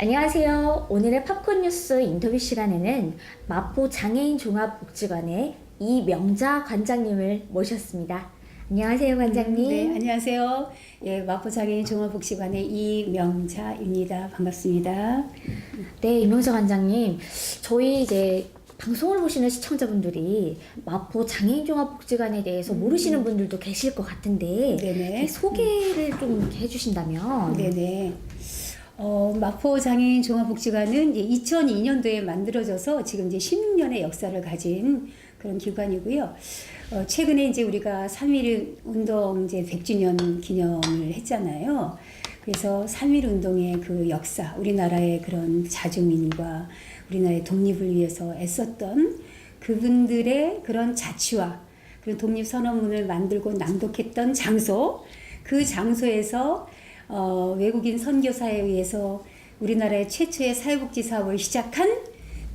안녕하세요. 오늘의 팝콘 뉴스 인터뷰 시간에는 마포 장애인 종합복지관의 이명자 관장님을 모셨습니다. 안녕하세요, 관장님. 네, 안녕하세요. 예, 마포 장애인 종합복지관의 이명자입니다. 반갑습니다. 네, 이명자 관장님. 저희 이제 방송을 보시는 시청자분들이 마포 장애인 종합복지관에 대해서 모르시는 분들도 계실 것 같은데 네네. 소개를 좀 해주신다면. 네네. 마포 장애인 종합복지관은 이제 2002년도에 만들어져서 지금 이제 16년의 역사를 가진 그런 기관이고요. 최근에 이제 우리가 3.1 운동 이제 100주년 기념을 했잖아요. 그래서 3.1 운동의 그 역사, 우리나라의 그런 자주민과 우리나라의 독립을 위해서 애썼던 그분들의 그런 자취와 그런 독립선언문을 만들고 낭독했던 장소, 그 장소에서 외국인 선교사에 의해서 우리나라의 최초의 사회복지 사업을 시작한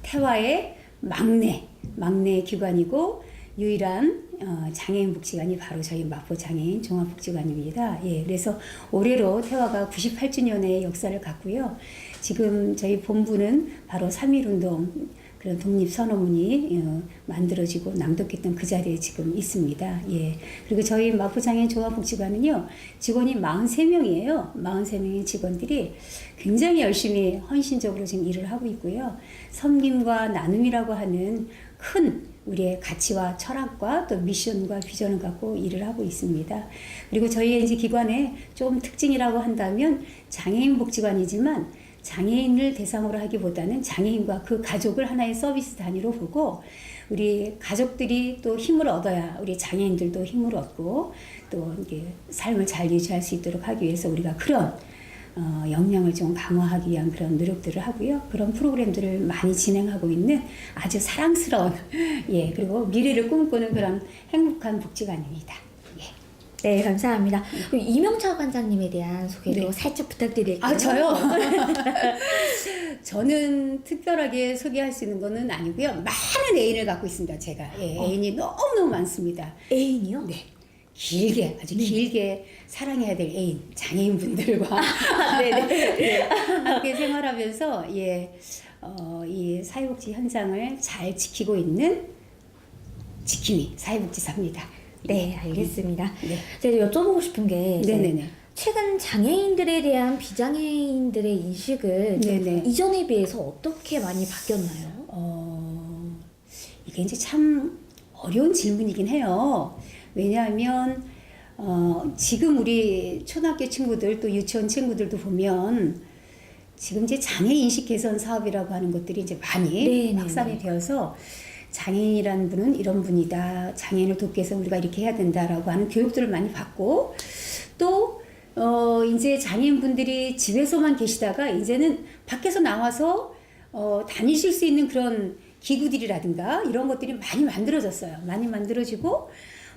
태화의 막내 기관이고 유일한 장애인 복지관이 바로 저희 마포 장애인 종합복지관입니다. 예, 그래서 올해로 태화가 98주년의 역사를 갖고요. 지금 저희 본부는 바로 3.1 운동 그런 독립선언문이 만들어지고 낭독했던 그 자리에 지금 있습니다. 예. 그리고 저희 마포장애인 종합복지관은요, 직원이 43명이에요. 43명의 직원들이 굉장히 열심히 헌신적으로 지금 일을 하고 있고요. 섬김과 나눔이라고 하는 큰 우리의 가치와 철학과 또 미션과 비전을 갖고 일을 하고 있습니다. 그리고 저희 이제 기관의 좀 특징이라고 한다면 장애인 복지관이지만 장애인을 대상으로 하기보다는 장애인과 그 가족을 하나의 서비스 단위로 보고 우리 가족들이 또 힘을 얻어야 우리 장애인들도 힘을 얻고 또 이게 삶을 잘 유지할 수 있도록 하기 위해서 우리가 그런 역량을 좀 강화하기 위한 그런 노력들을 하고요. 그런 프로그램들을 많이 진행하고 있는 아주 사랑스러운 예, 그리고 미래를 꿈꾸는 그런 행복한 복지관입니다. 네, 감사합니다. 그럼 이명자 관장님에 대한 소개도 네. 살짝 부탁드릴게요. 아, 저요? 저는 특별하게 소개할 수 있는 거는 아니고요. 많은 애인을 갖고 있습니다, 제가. 예, 애인이 너무너무 많습니다. 애인이요? 네. 길게, 아주 길게 사랑해야 될 애인, 장애인분들과 네네. 예, 함께 생활하면서, 예, 이 사회복지 현장을 잘 지키고 있는 지킴이 사회복지사입니다. 네, 알겠습니다. 네. 제가 여쭤보고 싶은 게 네네네. 최근 장애인들에 대한 비장애인들의 인식은 네네. 이전에 비해서 어떻게 많이 바뀌었나요? 이게 이제 참 어려운 질문이긴 해요. 왜냐하면 지금 우리 초등학교 친구들 또 유치원 친구들도 보면 지금 이제 장애 인식 개선 사업이라고 하는 것들이 이제 많이 네네네. 확산이 되어서 장애인이라는 분은 이런 분이다. 장애인을 돕기 위해서 우리가 이렇게 해야 된다라고 하는 교육들을 많이 받고 또 이제 장애인분들이 집에서만 계시다가 이제는 밖에서 나와서 다니실 수 있는 그런 기구들이라든가 이런 것들이 많이 만들어졌어요. 많이 만들어지고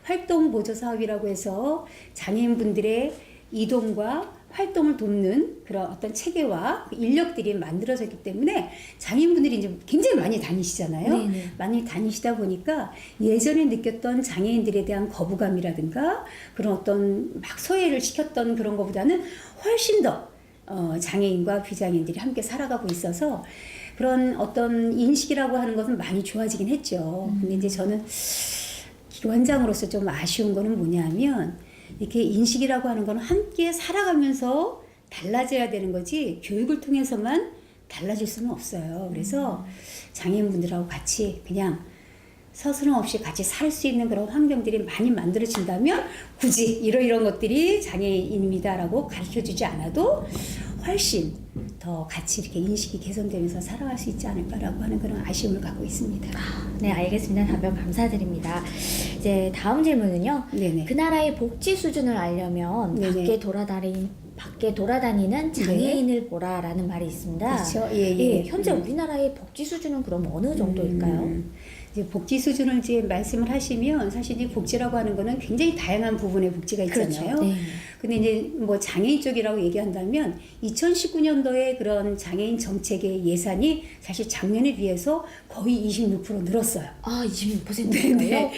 활동 보조 사업이라고 해서 장애인분들의 이동과 활동을 돕는 그런 어떤 체계와 인력들이 만들어졌기 때문에 장애인분들이 이제 굉장히 많이 다니시잖아요. 네네. 많이 다니시다 보니까 예전에 느꼈던 장애인들에 대한 거부감이라든가 그런 어떤 막 소외를 시켰던 그런 것보다는 훨씬 더 장애인과 비장애인들이 함께 살아가고 있어서 그런 어떤 인식이라고 하는 것은 많이 좋아지긴 했죠. 근데 이제 저는 기관장으로서 좀 아쉬운 거는 뭐냐면 이렇게 인식이라고 하는 건 함께 살아가면서 달라져야 되는 거지 교육을 통해서만 달라질 수는 없어요. 그래서 장애인분들하고 같이 그냥 서스럼 없이 같이 살 수 있는 그런 환경들이 많이 만들어진다면 굳이 이런 것들이 장애인입니다라고 가르쳐주지 않아도 훨씬 더 같이 이렇게 인식이 개선되면서 살아갈 수 있지 않을까라고 하는 그런 아쉬움을 갖고 있습니다. 네, 알겠습니다. 답변 감사드립니다. 이제 다음 질문은요. 네네. 그 나라의 복지 수준을 알려면 네네. 밖에 돌아다니는 장애인을 보라라는 말이 있습니다. 그렇죠. 예. 현재 우리나라의 복지 수준은 그럼 어느 정도일까요? 이제 복지 수준을 이제 말씀을 하시면 사실 이 복지라고 하는 거는 굉장히 다양한 부분의 복지가 있잖아요. 그렇죠. 네. 근데 이제 뭐 장애인 쪽이라고 얘기한다면 2019년도에 그런 장애인 정책의 예산이 사실 작년에 비해서 거의 26% 늘었어요. 아, 26%인가요?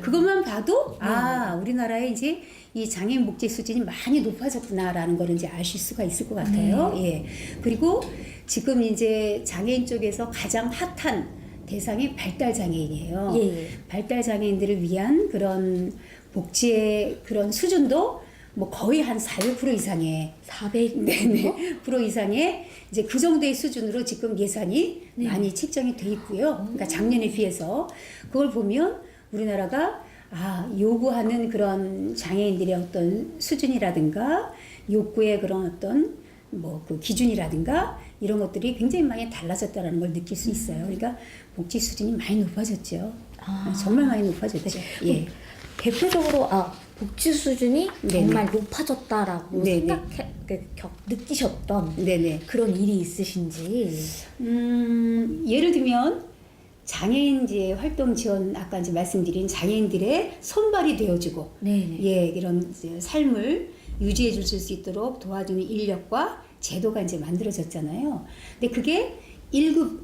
그것만 봐도 아, 우리나라에 이제 이 장애인 복지 수준이 많이 높아졌구나라는 거를 이제 아실 수가 있을 것 같아요. 예. 그리고 지금 이제 장애인 쪽에서 가장 핫한 대상이 발달 장애인이에요. 예. 발달 장애인들을 위한 그런 복지의 그런 수준도 뭐 거의 한 400% 이상의 400. 네네 프로 이상의 이제 그 정도의 수준으로 지금 예산이 많이 책정이 돼 있고요. 그러니까 작년에 비해서 그걸 보면 우리나라가 요구하는 그런 장애인들의 어떤 수준이라든가 욕구의 그런 어떤 뭐 그 기준이라든가 이런 것들이 굉장히 많이 달라졌다는 걸 느낄 수 있어요. 그러니까 복지 수준이 많이 높아졌죠. 정말 많이 높아졌죠. 예. 대표적으로 복지 수준이 네네. 정말 높아졌다라고 네네. 느끼셨던 네네. 그런 일이 있으신지. 예를 들면 장애인 이제 활동 지원 아까 이제 말씀드린 장애인들의 손발이 되어주고 네네. 예 이런 이제 삶을 유지해 줄 수 있도록 도와주는 인력과 제도가 이제 만들어졌잖아요. 근데 그게 1급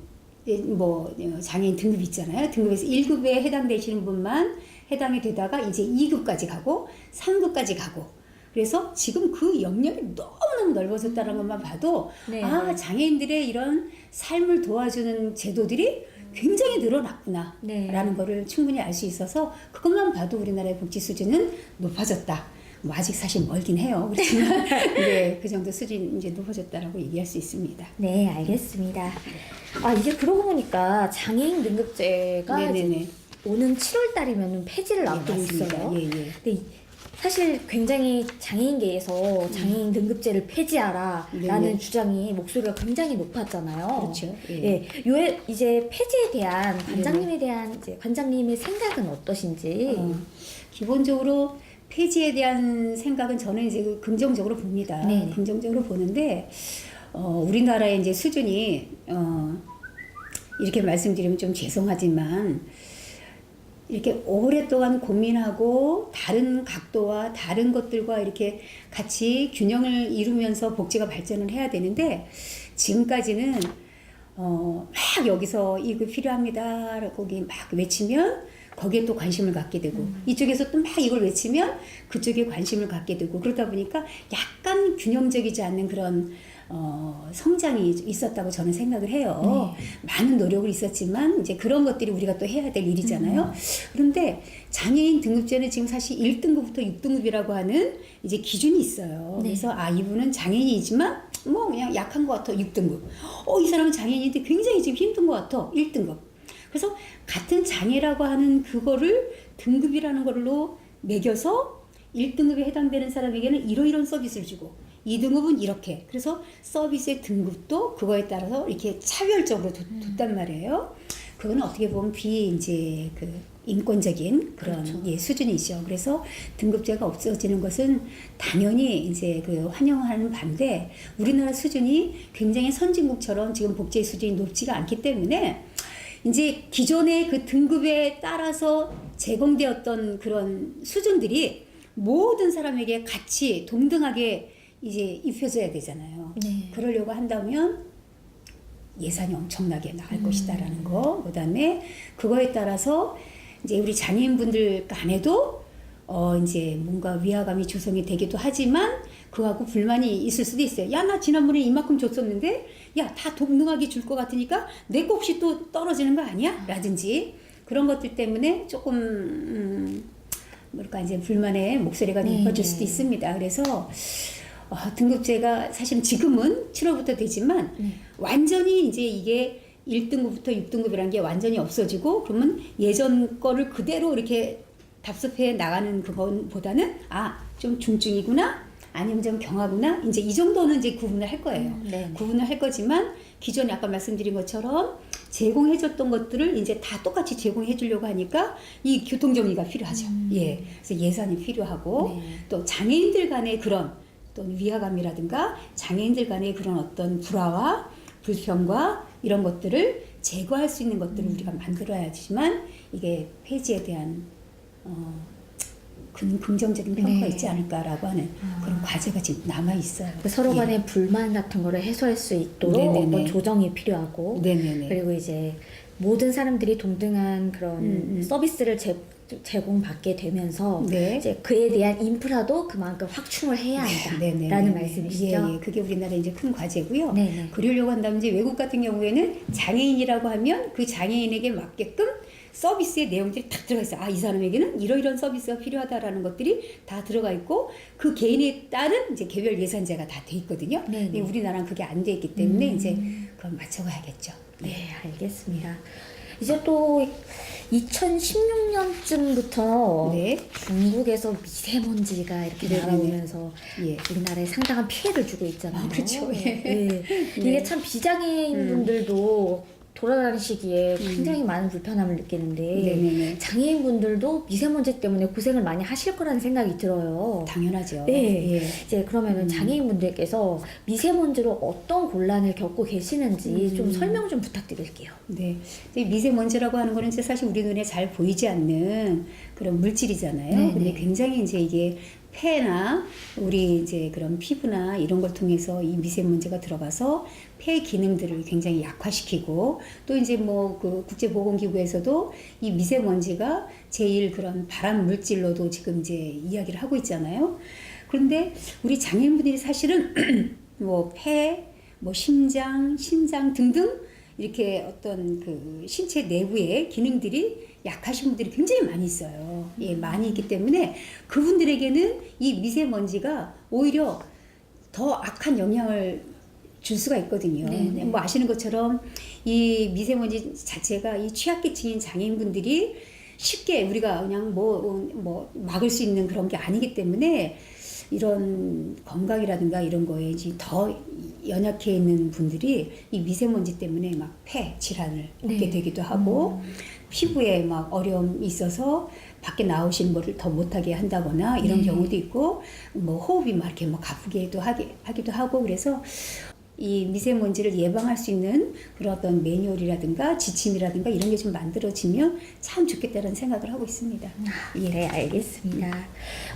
뭐 장애인 등급 있잖아요. 등급에서 1급에 해당되시는 분만 해당이 되다가 이제 2급까지 가고 3급까지 가고 그래서 지금 그 영역이 너무너무 넓어졌다는 것만 봐도 네. 장애인들의 이런 삶을 도와주는 제도들이 굉장히 늘어났구나 네. 라는 거를 충분히 알 수 있어서 그것만 봐도 우리나라의 복지 수준은 높아졌다. 뭐 아직 사실 멀긴 해요. 그렇지만 네, 그 정도 수준이 이제 높아졌다라고 얘기할 수 있습니다. 네, 알겠습니다. 이제 그러고 보니까 장애인 등급제가 네네네. 이제 오는 7월 달이면 폐지를 앞두고 맞습니다. 있어요. 예, 예. 근데 사실 굉장히 장애인계에서 장애인 등급제를 폐지하라라는 네네. 주장이 목소리가 굉장히 높았잖아요. 그렇죠. 예. 예, 이제 폐지에 대한 관장님에 대한 이제 관장님의 생각은 어떠신지. 기본적으로 폐지에 대한 생각은 저는 이제 긍정적으로 봅니다. 네네. 긍정적으로 보는데 우리나라의 이제 수준이 이렇게 말씀드리면 좀 죄송하지만 이렇게 오랫동안 고민하고 다른 각도와 다른 것들과 이렇게 같이 균형을 이루면서 복지가 발전을 해야 되는데 지금까지는 막 여기서 이거 필요합니다 거기 막 외치면 거기에 또 관심을 갖게 되고 이쪽에서 또 막 이걸 외치면 그쪽에 관심을 갖게 되고 그러다 보니까 약간 균형적이지 않는 그런 성장이 있었다고 저는 생각을 해요. 많은 노력을 있었지만 이제 그런 것들이 우리가 또 해야 될 일이잖아요. 그런데 장애인 등급제는 지금 사실 1등급부터 6등급이라고 하는 이제 기준이 있어요. 네. 그래서 이분은 장애인이지만 뭐 그냥 약한 것 같아 6등급. 이 사람은 장애인인데 굉장히 지금 힘든 것 같아 1등급. 그래서 같은 장애라고 하는 그거를 등급이라는 걸로 매겨서 1등급에 해당되는 사람에게는 이러이러한 서비스를 주고 2등급은 이렇게. 그래서 서비스의 등급도 그거에 따라서 이렇게 차별적으로 뒀단 말이에요. 그건 어떻게 보면 이제 그 인권적인 그런 그렇죠. 예, 수준이죠. 그래서 등급제가 없어지는 것은 당연히 이제 그 환영하는 반대 우리나라 수준이 굉장히 선진국처럼 지금 복지 수준이 높지가 않기 때문에 이제 기존의 그 등급에 따라서 제공되었던 그런 수준들이 모든 사람에게 같이 동등하게 이제 입혀져야 되잖아요. 네. 그러려고 한다면 예산이 엄청나게 나갈 것이다라는 거. 그다음에 그거에 따라서 이제 우리 장애인분들 간에도 이제 뭔가 위화감이 조성이 되기도 하지만 그거하고 불만이 있을 수도 있어요. 야, 나 지난번에 이만큼 줬었는데 야, 다 동등하게 줄 것 같으니까 내 거 혹시 또 떨어지는 거 아니야? 라든지 그런 것들 때문에 조금 뭐랄까 이제 불만의 목소리가 높아질 수도 있습니다. 그래서 등급제가 사실 지금은 7월부터 되지만 완전히 이제 이게 1등급부터 6등급이라는 게 완전히 없어지고 그러면 예전 거를 그대로 이렇게 답습해 나가는 그것보다는 좀 중증이구나 아니면 좀 경하구나 이제 이 정도는 이제 구분을 할 거예요. 구분을 할 거지만 기존에 아까 말씀드린 것처럼 제공해줬던 것들을 이제 다 똑같이 제공해 주려고 하니까 이 교통정리가 필요하죠. 예, 그래서 예산이 필요하고 또 장애인들 간의 그런 또 위화감이라든가 장애인들 간의 그런 어떤 불화와 불평과 이런 것들을 제거할 수 있는 것들을 우리가 만들어야지만 이게 폐지에 대한 긍정적인 평가가 네. 있지 않을까라고 하는 그런 과제가 지금 남아 있어요. 서로 예. 간의 불만 같은 거를 해소할 수 있도록 네네네. 어떤 조정이 필요하고 네네네. 그리고 이제 모든 사람들이 동등한 그런 서비스를 제공받게 되면서 네. 이제 그에 대한 인프라도 그만큼 확충을 해야 네네네. 한다라는 말씀이시죠? 예, 예. 그게 우리나라의 이제 큰 과제고요. 네네. 그러려고 한다면 이제 외국 같은 경우에는 장애인이라고 하면 그 장애인에게 맞게끔 서비스의 내용들이 다 들어가 있어요. 아, 이 사람에게는 이러이러한 서비스가 필요하다라는 것들이 다 들어가 있고 그 개인에 따른 이제 개별 예산제가 다 돼 있거든요. 네네. 근데 우리나라는 그게 안 돼 있기 때문에 이제 그건 맞춰가야겠죠. 네, 알겠습니다. 이제 또 2016년쯤부터 네. 중국에서 미세먼지가 이렇게 네네네. 날아오면서 예. 우리나라에 상당한 피해를 주고 있잖아요. 아, 그렇죠. 예. 네. 이게 참 비장애인분들도 돌아다니시기에 굉장히 많은 불편함을 느끼는데 네네네. 장애인분들도 미세먼지 때문에 고생을 많이 하실 거라는 생각이 들어요. 당연하죠. 네. 예. 이제 그러면은 장애인분들께서 미세먼지로 어떤 곤란을 겪고 계시는지 좀 설명 좀 부탁드릴게요. 네. 이제 미세먼지라고 하는 거는 이제 사실 우리 눈에 잘 보이지 않는 그런 물질이잖아요. 네네. 근데 굉장히 이제 이게 폐나 우리 이제 그런 피부나 이런 걸 통해서 이 미세먼지가 들어가서 폐 기능들을 굉장히 약화시키고 또 이제 뭐 그 국제보건기구에서도 이 미세먼지가 제일 그런 발암 물질로도 지금 이제 이야기를 하고 있잖아요. 그런데 우리 장애인분들이 사실은 뭐 폐, 뭐 심장 등등 이렇게 어떤 그 신체 내부의 기능들이 약하신 분들이 굉장히 많이 있어요. 예, 많이 있기 때문에 그분들에게는 이 미세먼지가 오히려 더 악한 영향을 줄 수가 있거든요. 네네. 뭐 아시는 것처럼 이 미세먼지 자체가 이 취약계층인 장애인분들이 쉽게 우리가 그냥 뭐 막을 수 있는 그런 게 아니기 때문에 이런 건강이라든가 이런 거에 이제 더 연약해 있는 분들이 이 미세먼지 때문에 막 폐 질환을 네. 얻게 되기도 하고 피부에 막 어려움이 있어서 밖에 나오신 거를 더 못하게 한다거나 이런 네. 경우도 있고 뭐 호흡이 막 이렇게 뭐 가쁘게도 하기도 하고 그래서 이 미세먼지를 예방할 수 있는 그런 어떤 매뉴얼이라든가 지침이라든가 이런 게 좀 만들어지면 참 좋겠다는 생각을 하고 있습니다. 예, 네, 알겠습니다.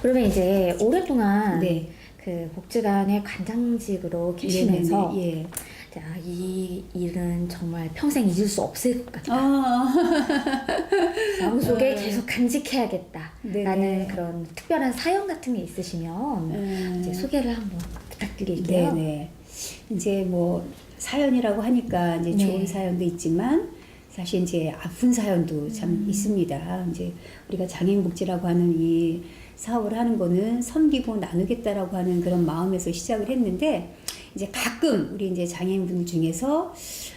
그러면 이제 오랫동안 네. 그 복지관의 관장직으로 계시면서 네네네. 예. 자, 이 일은 정말 평생 잊을 수 없을 것 같다. 아. 마음속에 계속 간직해야겠다라는 네네. 그런 특별한 사연 같은 게 있으시면 이제 소개를 한번 부탁드릴게요. 네네. 이제 뭐 사연이라고 하니까 이제 네. 좋은 사연도 있지만 사실 이제 아픈 사연도 참 있습니다. 이제 우리가 장애인복지라고 하는 이 사업을 하는 거는 섬기고 나누겠다라고 하는 그런 마음에서 시작을 했는데 이제 가끔 우리 이제 장애인분들 중에서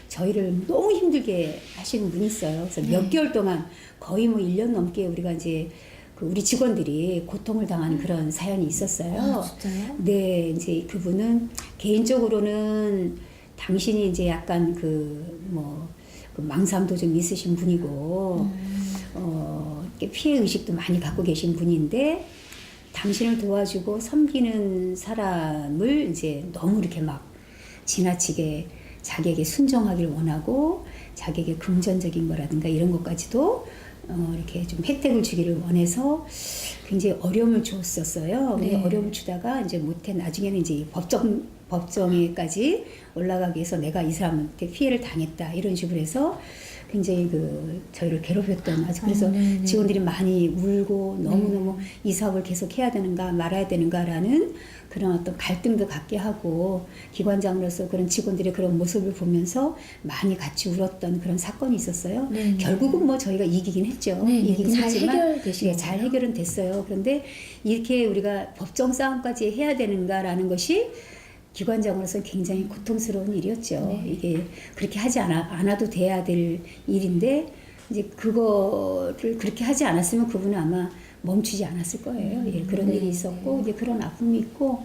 저희를 너무 힘들게 하시는 분이 있어요. 그래서 몇 개월 동안 거의 뭐 1년 넘게 우리가 이제 그 우리 직원들이 고통을 당한 그런 사연이 있었어요. 아, 진짜요? 네, 이제 그분은 개인적으로는 당신이 이제 약간 그 망상도 좀 있으신 분이고, 이렇게 피해 의식도 많이 갖고 계신 분인데, 당신을 도와주고 섬기는 사람을 이제 너무 이렇게 막 지나치게 자기에게 순종하길 원하고, 자기에게 금전적인 거라든가 이런 것까지도 이렇게 좀 혜택을 주기를 원해서 굉장히 어려움을 주었었어요. 근데 네. 어려움을 주다가 이제 못해 나중에는 이제 법정에까지 올라가기 위해서 내가 이 사람한테 피해를 당했다 이런 식으로 해서 굉장히 그 저희를 괴롭혔던 아주 그래서 네네. 직원들이 많이 울고 너무너무 이 사업을 계속 해야 되는가 말아야 되는가라는 그런 어떤 갈등도 갖게 하고 기관장으로서 그런 직원들의 그런 모습을 보면서 많이 같이 울었던 그런 사건이 있었어요. 네네. 결국은 뭐 저희가 이기긴 했죠. 네네. 이기긴 잘 했지만 해결되신 예, 잘 해결은 됐어요. 그런데 이렇게 우리가 법정 싸움까지 해야 되는가라는 것이 기관장으로서 굉장히 고통스러운 일이었죠. 네. 이게 그렇게 하지 않아도 돼야 될 일인데 이제 그거를 그렇게 하지 않았으면 그분은 아마 멈추지 않았을 거예요. 예, 그런 네. 일이 있었고 이제 그런 아픔이 있고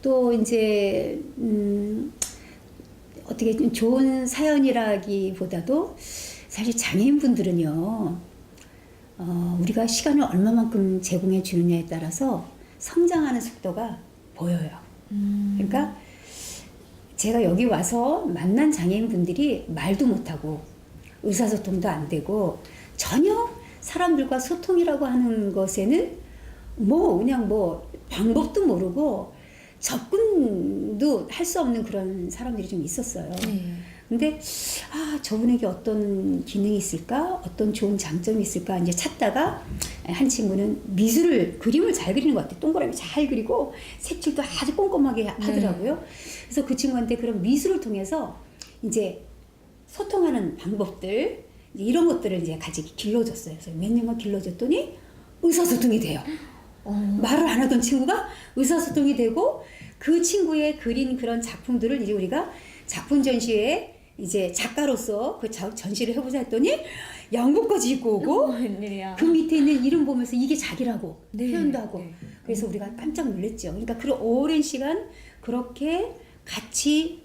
또 이제 어떻게 좀 좋은 사연이라기보다도 사실 장애인분들은요. 우리가 시간을 얼마만큼 제공해 주느냐에 따라서 성장하는 속도가 보여요. 그러니까 제가 여기 와서 만난 장애인분들이 말도 못하고 의사소통도 안 되고 전혀 사람들과 소통이라고 하는 것에는 뭐 그냥 뭐 방법도 모르고 접근도 할 수 없는 그런 사람들이 좀 있었어요. 네. 근데 저분에게 어떤 기능이 있을까? 어떤 좋은 장점이 있을까? 이제 찾다가 한 친구는 그림을 잘 그리는 것 같아요. 동그라미 잘 그리고 색칠도 아주 꼼꼼하게 하더라고요. 그래서 그 친구한테 그런 미술을 통해서 이제 소통하는 방법들 이런 것들을 이제 같이 길러줬어요. 그래서 몇 년만 길러줬더니 의사소통이 돼요. 말을 안 하던 친구가 의사소통이 되고 그 친구의 그린 그런 작품들을 이제 우리가 작품 전시회에 이제 작가로서 그 전시를 해보자 했더니 양복까지 입고 오고 웬일이야. 그 밑에 있는 이름 보면서 이게 자기라고 네. 표현도 하고 네. 그래서 우리가 깜짝 놀랐죠. 그러니까 그런 오랜 시간 그렇게 같이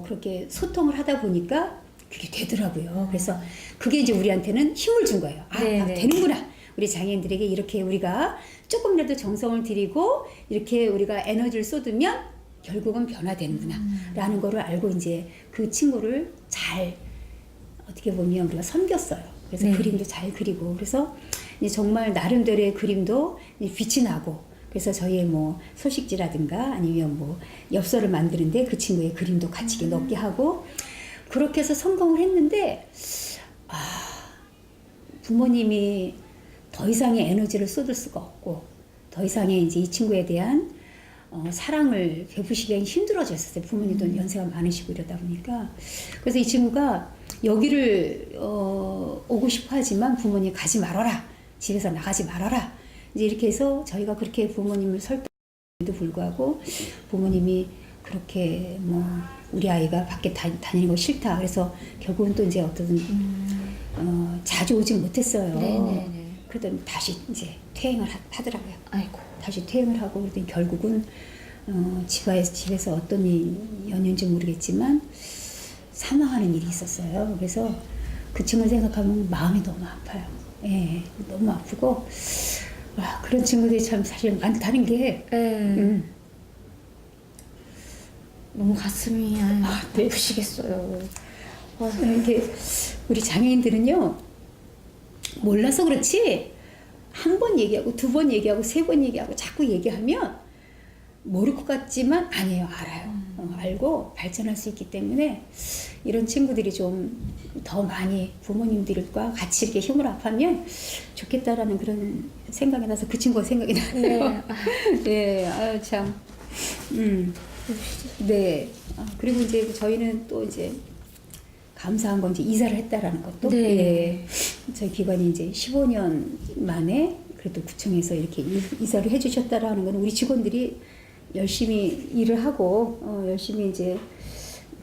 그렇게 소통을 하다 보니까 그게 되더라고요. 그래서 그게 이제 우리한테는 힘을 준 거예요. 되는구나. 우리 장애인들에게 이렇게 우리가 조금이라도 정성을 들이고 이렇게 우리가 에너지를 쏟으면 결국은 변화되는구나 라는 거를 알고 이제 그 친구를 잘 어떻게 보면 우리가 섬겼어요. 그래서 그림도 잘 그리고 그래서 이제 정말 나름대로의 그림도 빛이 나고 그래서 저희의 뭐 소식지라든가 아니면 뭐 엽서를 만드는데 그 친구의 그림도 같이 넣게 하고 그렇게 해서 성공을 했는데 부모님이 더 이상의 에너지를 쏟을 수가 없고 더 이상의 이제 이 친구에 대한 사랑을 베푸시기가 힘들어졌었어요. 부모님도 연세가 많으시고 이러다 보니까. 그래서 이 친구가 여기를 오고 싶어 하지만 부모님 가지 말아라. 집에서 나가지 말아라. 이제 이렇게 해서 저희가 그렇게 부모님을 설득에도 불구하고 부모님이 그렇게 뭐 우리 아이가 밖에 다니는 거 싫다. 그래서 결국은 또 이제 어떤 자주 오지 못했어요. 네네네. 그러더니 다시 이제 퇴행을 하더라고요. 아이고. 다시 퇴행을 하고 그러더니 결국은 집에서 어떤 연유인지 모르겠지만 사망하는 일이 있었어요. 그래서 그 친구 생각하면 마음이 너무 아파요. 예, 너무 아프고 그런 친구들이 참 사실 많다는 게 너무 가슴이 아프시겠어요. 이렇게 우리 장애인들은요 몰라서 그렇지 한 번 얘기하고 두 번 얘기하고 세 번 얘기하고 자꾸 얘기하면 모를 것 같지만 아니에요. 알아요. 알고 발전할 수 있기 때문에 이런 친구들이 좀 더 많이 부모님들과 같이 이렇게 힘을 합하면 좋겠다라는 그런 생각이 나서 그 친구가 생각이 나네요. 네, 참. 네. 그리고 이제 저희는 또 이제 감사한 건 이제 이사를 했다라는 것도. 네. 예. 저희 기관이 이제 15년 만에 그래도 구청에서 이렇게 이사를 해주셨다라는 건 우리 직원들이 열심히 일을 하고 열심히 이제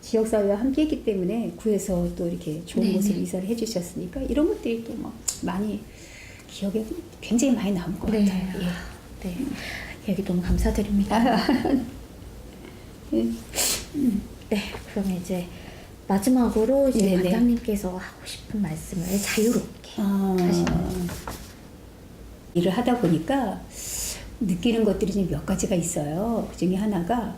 지역사회와 함께 했기 때문에 구에서 또 이렇게 좋은 곳으로 이사를 해주셨으니까 이런 것들이 또 막 많이 기억에 굉장히 많이 남을 것 같아요. 예. 네. 여기 너무 감사드립니다. 네. 그러면 이제 마지막으로 이제 네네. 관장님께서 하고 싶은 말씀을 자유롭게 하시는 일을 하다 보니까 느끼는 것들이 좀 몇 가지가 있어요. 그 중에 하나가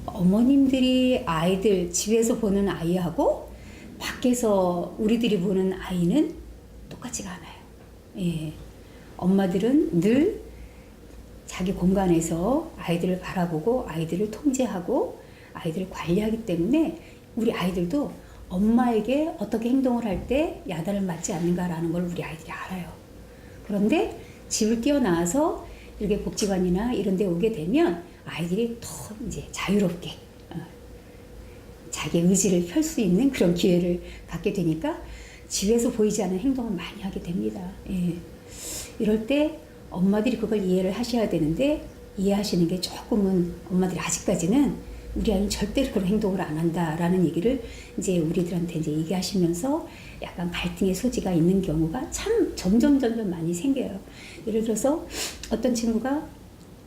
어머님들이 아이들 집에서 보는 아이하고 밖에서 우리들이 보는 아이는 똑같지가 않아요. 예. 엄마들은 늘 자기 공간에서 아이들을 바라보고 아이들을 통제하고 아이들을 관리하기 때문에 우리 아이들도 엄마에게 어떻게 행동을 할 때 야단을 맞지 않는가라는 걸 우리 아이들이 알아요. 그런데 집을 뛰어나와서 이렇게 복지관이나 이런 데 오게 되면 아이들이 더 이제 자유롭게 자기 의지를 펼 수 있는 그런 기회를 갖게 되니까 집에서 보이지 않는 행동을 많이 하게 됩니다. 예. 이럴 때 엄마들이 그걸 이해를 하셔야 되는데 이해하시는 게 조금은 엄마들이 아직까지는 우리 아이는 절대로 그런 행동을 안 한다라는 얘기를 이제 우리들한테 이제 얘기하시면서 약간 갈등의 소지가 있는 경우가 참 점점 많이 생겨요. 예를 들어서 어떤 친구가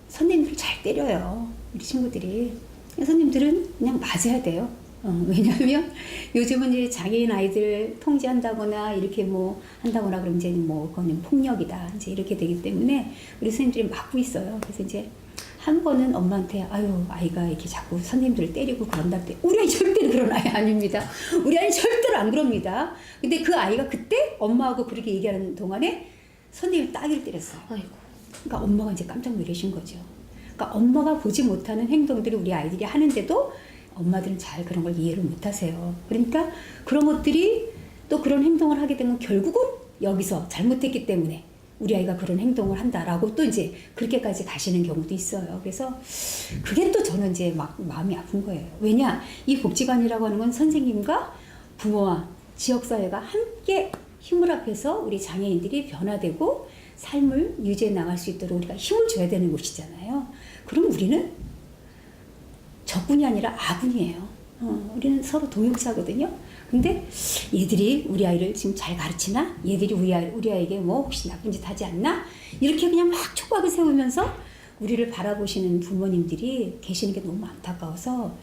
선생님들 잘 때려요. 우리 친구들이. 선생님들은 그냥 맞아야 돼요. 왜냐하면 요즘은 이제 장애인 아이들 통제한다거나 이렇게 뭐 한다거나 그러면 이제 뭐 그건 폭력이다. 이제 이렇게 되기 때문에 우리 선생님들이 막고 있어요. 그래서 이제 한 번은 엄마한테 아유 아이가 이렇게 자꾸 선생님들을 때리고 그런다 때 우리 아이 절대 절대로 그런 아이 아닙니다. 우리 아이는 절대로 안 그럽니다. 근데 그 아이가 그때 엄마하고 그렇게 얘기하는 동안에 선생님이 따귀를 때렸어요. 아이고. 그러니까 엄마가 이제 깜짝 놀라신 거죠. 그러니까 엄마가 보지 못하는 행동들을 우리 아이들이 하는데도 엄마들은 잘 그런 걸 이해를 못 하세요. 그러니까 그런 것들이 또 그런 행동을 하게 되면 결국은 여기서 잘못했기 때문에 우리 아이가 그런 행동을 한다라고 또 이제 그렇게까지 가시는 경우도 있어요. 그래서 그게 또 저는 이제 막 마음이 아픈 거예요. 왜냐? 이 복지관이라고 하는 건 선생님과 부모와 지역사회가 함께 힘을 합해서 우리 장애인들이 변화되고 삶을 유지해 나갈 수 있도록 우리가 힘을 줘야 되는 곳이잖아요. 그럼 우리는 적군이 아니라 아군이에요. 우리는 서로 동역자거든요. 근데 얘들이 우리 아이를 지금 잘 가르치나? 얘들이 우리 아이에게 뭐 혹시 나쁜 짓 하지 않나? 이렇게 그냥 막 촉각을 세우면서 우리를 바라보시는 부모님들이 계시는 게 너무 안타까워서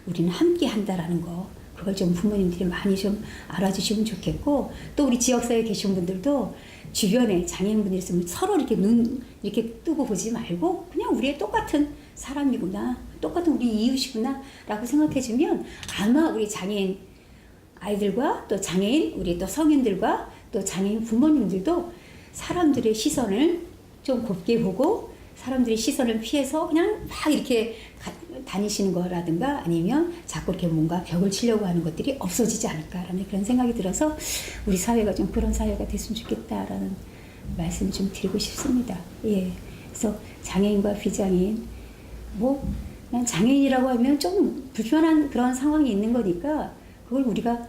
우리는 함께 한다라는 거, 그걸 좀 부모님들이 많이 좀 알아주시면 좋겠고, 또 우리 지역사회에 계신 분들도 주변에 장애인분들이 있으면 서로 이렇게 눈 이렇게 뜨고 보지 말고 그냥 우리의 똑같은 사람이구나, 똑같은 우리 이웃이구나 라고 생각해주면 아마 우리 장애인 아이들과 또 장애인 우리 또 성인들과 또 장애인 부모님들도 사람들의 시선을 좀 곱게 보고 사람들의 시선을 피해서 그냥 막 이렇게 다니시는 거라든가 아니면 자꾸 이렇게 뭔가 벽을 치려고 하는 것들이 없어지지 않을까라는 그런 생각이 들어서 우리 사회가 좀 그런 사회가 됐으면 좋겠다라는 말씀을 좀 드리고 싶습니다. 예. 그래서 장애인과 비장애인 뭐 난 장애인이라고 하면 좀 불편한 그런 상황이 있는 거니까 그걸 우리가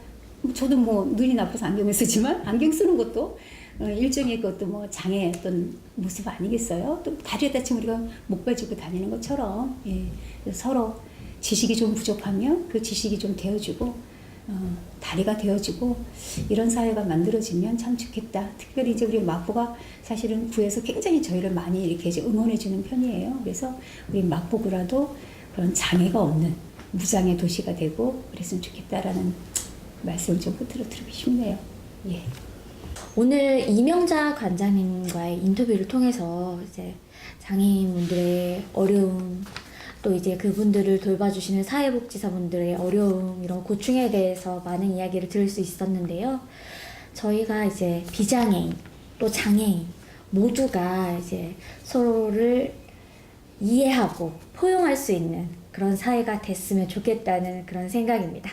저도 뭐 눈이 나빠서 안경을 쓰지만 안경 쓰는 것도 일종의 그것도 뭐 장애 어떤 모습 아니겠어요? 또 다리에 다치면 우리가 목 빠지고 다니는 것처럼 예. 서로 지식이 좀 부족하면 그 지식이 좀 되어주고 다리가 되어주고 이런 사회가 만들어지면 참 좋겠다. 특별히 이제 우리 마포가 사실은 구에서 굉장히 저희를 많이 이렇게 이제 응원해주는 편이에요. 그래서 우리 마포구라도 그런 장애가 없는 무장애 도시가 되고 그랬으면 좋겠다라는 말씀을 좀 끝으로 드리고 싶네요. 예. 오늘 이명자 관장님과의 인터뷰를 통해서 이제 장애인분들의 어려움, 또 이제 그분들을 돌봐주시는 사회복지사분들의 어려움, 이런 고충에 대해서 많은 이야기를 들을 수 있었는데요. 저희가 이제 비장애인, 또 장애인 모두가 이제 서로를 이해하고 포용할 수 있는 그런 사회가 됐으면 좋겠다는 그런 생각입니다.